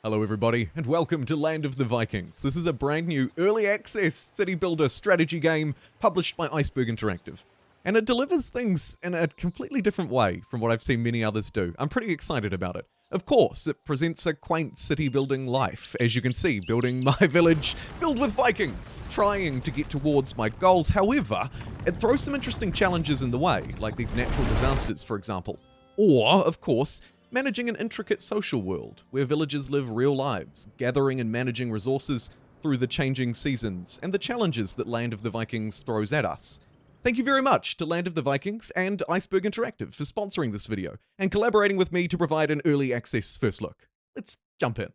Hello everybody, and welcome to Land of the Vikings. This is a brand new early access city builder strategy game published by Iceberg Interactive. And it delivers things in a completely different way from what I've seen many others do. I'm pretty excited about it. Of course, it presents a quaint city building life, as you can see, building my village filled with Vikings, trying to get towards my goals. However, it throws some interesting challenges in the way, like these natural disasters, for example. Or, of course, managing an intricate social world where villagers live real lives, gathering and managing resources through the changing seasons and the challenges that Land of the Vikings throws at us. Thank you very much to Land of the Vikings and Iceberg Interactive for sponsoring this video and collaborating with me to provide an early access first look. Let's jump in.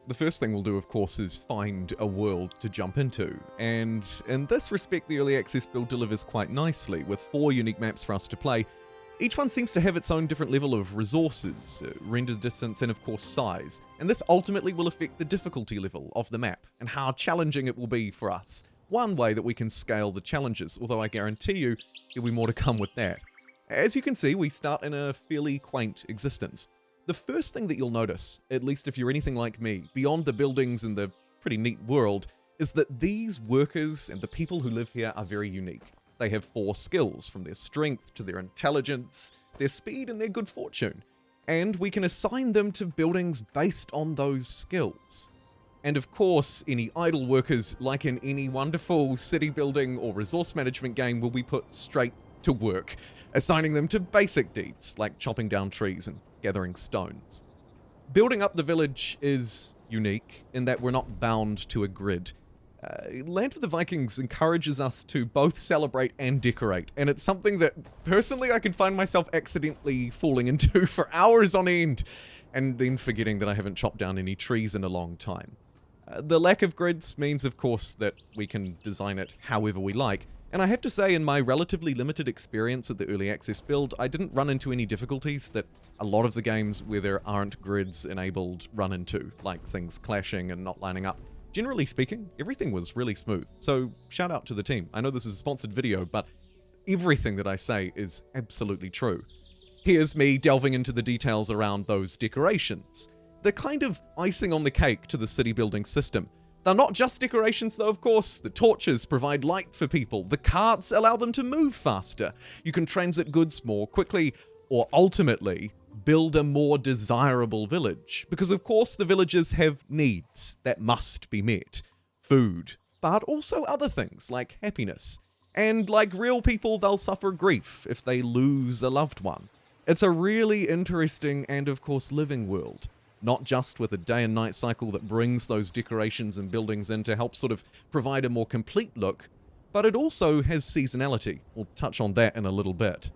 The first thing we'll do, of course, is find a world to jump into, and in this respect the early access build delivers quite nicely with 4 unique maps for us to play. Each one seems to have its own different level of resources, render distance, and of course size, and this ultimately will affect the difficulty level of the map and how challenging it will be for us. One way that we can scale the challenges, although I guarantee you there'll be more to come with that. As you can see, we start in a fairly quaint existence. The first thing that you'll notice, at least if you're anything like me, beyond the buildings and the pretty neat world, is that these workers and the people who live here are very unique. They have 4 skills, from their strength to their intelligence, their speed and their good fortune, and we can assign them to buildings based on those skills. And of course, any idle workers, like in any wonderful city building or resource management game, will be put straight to work, assigning them to basic deeds like chopping down trees and gathering stones. Building up the village is unique in that we're not bound to a grid. Land of the Vikings encourages us to both celebrate and decorate, and it's something that personally I can find myself accidentally falling into for hours on end, and then forgetting that I haven't chopped down any trees in a long time. The lack of grids means, of course, that we can design it however we like, and I have to say, in my relatively limited experience at the early access build, I didn't run into any difficulties that a lot of the games where there aren't grids enabled run into, like things clashing and not lining up. Generally speaking, everything was really smooth, so shout out to the team. I know this is a sponsored video, but everything that I say is absolutely true. Here's me delving into the details around those decorations. They're kind of icing on the cake to the city building system. They're not just decorations though, of course. The torches provide light for people, the carts allow them to move faster, you can transit goods more quickly, or ultimately, build a more desirable village. Because of course the villagers have needs that must be met. Food, but also other things like happiness. And like real people, they'll suffer grief if they lose a loved one. It's a really interesting and of course living world. Not just with a day and night cycle that brings those decorations and buildings in to help sort of provide a more complete look, but it also has seasonality. We'll touch on that in a little bit.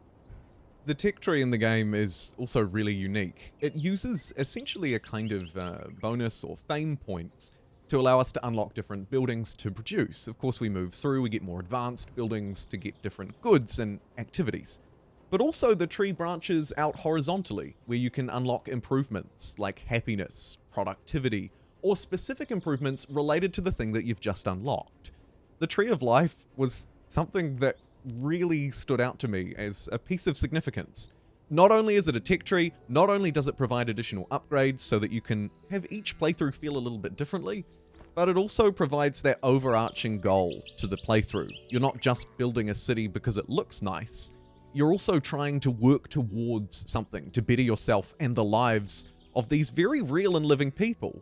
The tech tree in the game is also really unique. It uses essentially a kind of bonus or fame points to allow us to unlock different buildings to produce. Of course, we move through, we get more advanced buildings to get different goods and activities. But also the tree branches out horizontally, where you can unlock improvements like happiness, productivity, or specific improvements related to the thing that you've just unlocked. The Tree of Life was something that really stood out to me as a piece of significance. Not only is it a tech tree, not only does it provide additional upgrades so that you can have each playthrough feel a little bit differently, but it also provides that overarching goal to the playthrough. You're not just building a city because it looks nice, you're also trying to work towards something to better yourself and the lives of these very real and living people.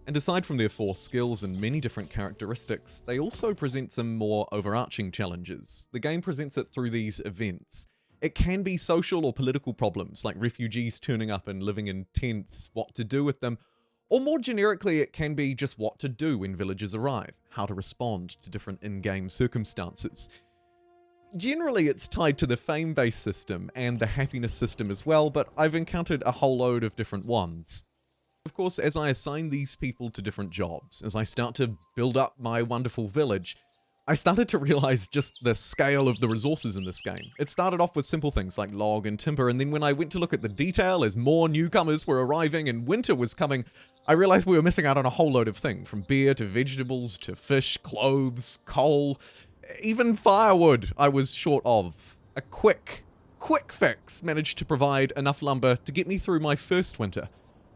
And aside from their 4 skills and many different characteristics, they also present some more overarching challenges. The game presents it through these events. It can be social or political problems, like refugees turning up and living in tents, what to do with them, or more generically, it can be just what to do when villagers arrive, how to respond to different in-game circumstances. Generally, it's tied to the fame-based system and the happiness system as well, but I've encountered a whole load of different ones. Of course, as I assign these people to different jobs, as I start to build up my wonderful village, I started to realize just the scale of the resources in this game. It started off with simple things like log and timber, and then when I went to look at the detail as more newcomers were arriving and winter was coming, I realized we were missing out on a whole load of things, from beer to vegetables to fish, clothes, coal, even firewood I was short of. A quick fix managed to provide enough lumber to get me through my first winter.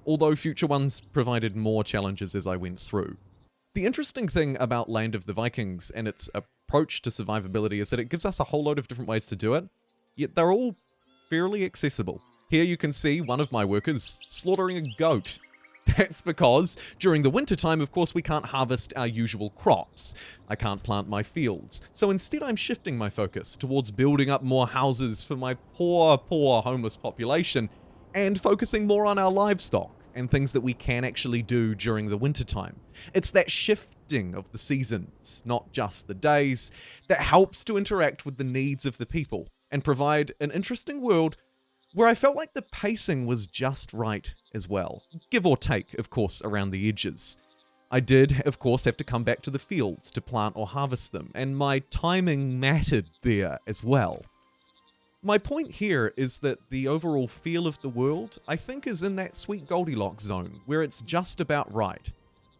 although future ones provided more challenges as I went through. The interesting thing about Land of the Vikings and its approach to survivability is that it gives us a whole load of different ways to do it, yet they're all fairly accessible. Here you can see one of my workers slaughtering a goat. That's because during the wintertime, of course, we can't harvest our usual crops. I can't plant my fields. So instead I'm shifting my focus towards building up more houses for my poor homeless population and focusing more on our livestock and things that we can actually do during the wintertime. It's that shifting of the seasons, not just the days, that helps to interact with the needs of the people and provide an interesting world where I felt like the pacing was just right as well. Give or take, of course, around the edges. I did, of course, have to come back to the fields to plant or harvest them, and my timing mattered there as well. My point here is that the overall feel of the world, I think, is in that sweet Goldilocks zone, where it's just about right.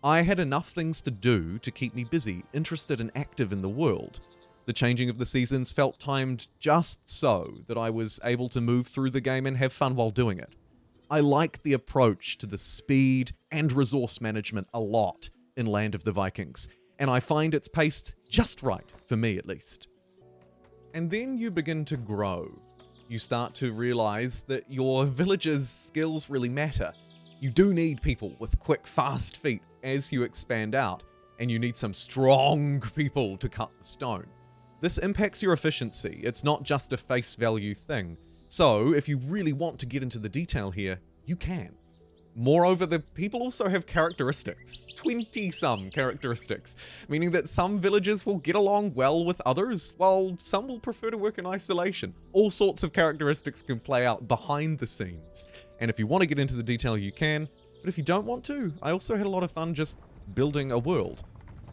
I had enough things to do to keep me busy, interested and active in the world. The changing of the seasons felt timed just so that I was able to move through the game and have fun while doing it. I like the approach to the speed and resource management a lot in Land of the Vikings, and I find it's paced just right, for me at least. And then you begin to grow. You start to realize that your village's skills really matter. You do need people with quick, fast feet as you expand out, and you need some strong people to cut the stone. This impacts your efficiency. It's not just a face value thing. So if you really want to get into the detail here, you can. Moreover, the people also have characteristics, 20-some characteristics, meaning that some villagers will get along well with others, while some will prefer to work in isolation. All sorts of characteristics can play out behind the scenes, and if you want to get into the detail, you can, but if you don't want to, I also had a lot of fun just building a world.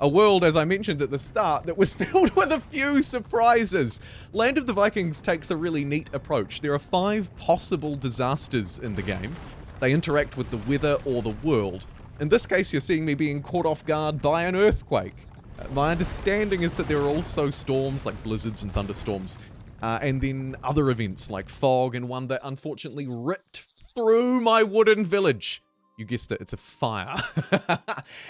A world, as I mentioned at the start, that was filled with a few surprises. Land of the Vikings takes a really neat approach. There are 5 possible disasters in the game. They interact with the weather or the world. In this case, you're seeing me being caught off guard by an earthquake. My understanding is that there are also storms like blizzards and thunderstorms, and then other events like fog, and one that unfortunately ripped through my wooden village. You guessed it, it's a fire.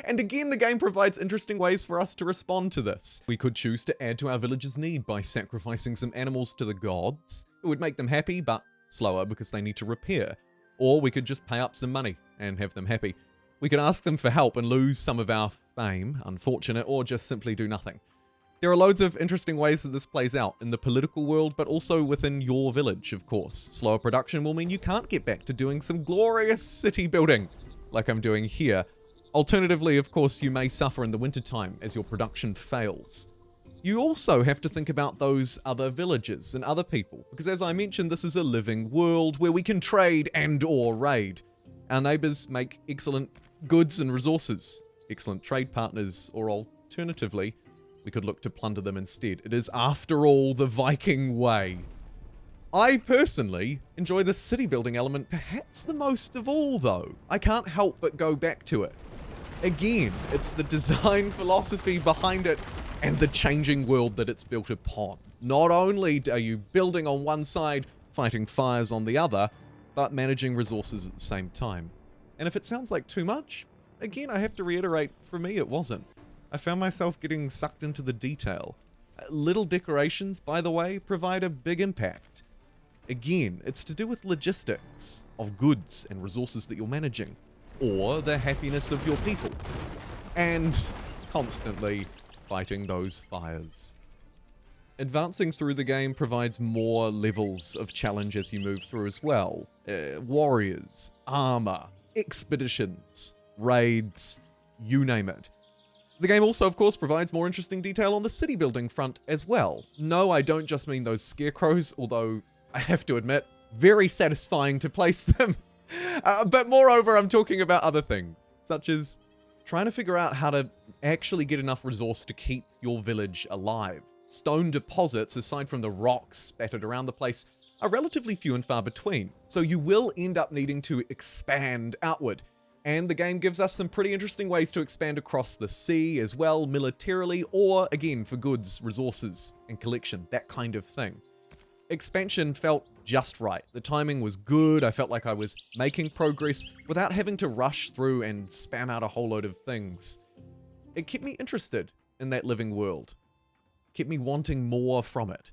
And again, the game provides interesting ways for us to respond to this. We could choose to add to our village's need by sacrificing some animals to the gods. It would make them happy, but slower because they need to repair. Or we could just pay up some money and have them happy. We could ask them for help and lose some of our fame, unfortunate, or just simply do nothing. There are loads of interesting ways that this plays out in the political world, but also within your village, of course. Slower production will mean you can't get back to doing some glorious city building, like I'm doing here. Alternatively, of course, you may suffer in the wintertime as your production fails. You also have to think about those other villages and other people, because as I mentioned, this is a living world where we can trade and or raid. Our neighbors make excellent goods and resources, excellent trade partners, or alternatively, we could look to plunder them instead. It is, after all, the Viking way. I personally enjoy the city building element perhaps the most of all, though. I can't help but go back to it. Again, it's the design philosophy behind it and the changing world that it's built upon. Not only are you building on one side, fighting fires on the other, but managing resources at the same time. And if it sounds like too much, again, I have to reiterate, for me it wasn't. I found myself getting sucked into the detail. Little decorations, by the way, provide a big impact. Again, it's to do with logistics of goods and resources that you're managing, or the happiness of your people, and constantly fighting those fires. Advancing through the game provides more levels of challenge as you move through as well. Warriors, armor, expeditions, raids, you name it. The game also, of course, provides more interesting detail on the city building front as well. No, I don't just mean those scarecrows, although I have to admit, very satisfying to place them. But moreover, I'm talking about other things, such as trying to figure out how to actually get enough resource to keep your village alive. Stone deposits, aside from the rocks spattered around the place, are relatively few and far between, so you will end up needing to expand outward. And the game gives us some pretty interesting ways to expand across the sea as well, militarily, or again for goods, resources, and collection, that kind of thing. expansion felt just right. The timing was good, I felt like I was making progress without having to rush through and spam out a whole load of things. It kept me interested in that living world, kept me wanting more from it,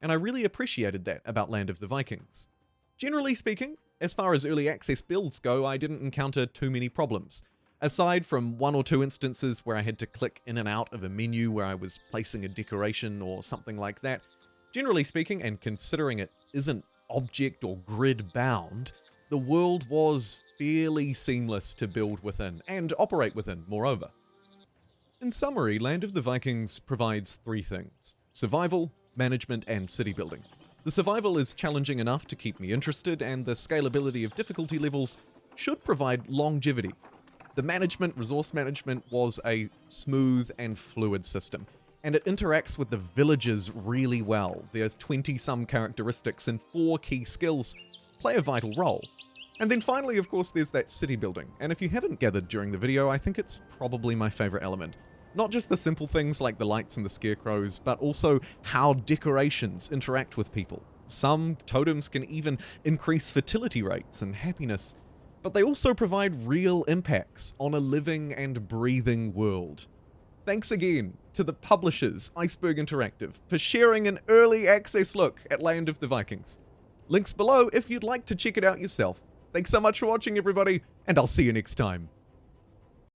and I really appreciated that about Land of the Vikings. Generally speaking, as far as early access builds go, I didn't encounter too many problems. Aside from one or two instances where I had to click in and out of a menu where I was placing a decoration or something like that, generally speaking, and considering it isn't object or grid bound, the world was fairly seamless to build within and operate within, moreover. In summary, Land of the Vikings provides three things: survival, management, and city building. The survival is challenging enough to keep me interested, and the scalability of difficulty levels should provide longevity. The management, resource management, was a smooth and fluid system, and it interacts with the villagers really well. There's 20-some characteristics and 4 key skills play a vital role. And then finally, of course, there's that city building, and if you haven't gathered during the video, I think it's probably my favorite element. Not just the simple things like the lights and the scarecrows, but also how decorations interact with people. Some totems can even increase fertility rates and happiness, but they also provide real impacts on a living and breathing world. Thanks again to the publishers, Iceberg Interactive, for sharing an early access look at Land of the Vikings. Links below if you'd like to check it out yourself. Thanks so much for watching, everybody, and I'll see you next time.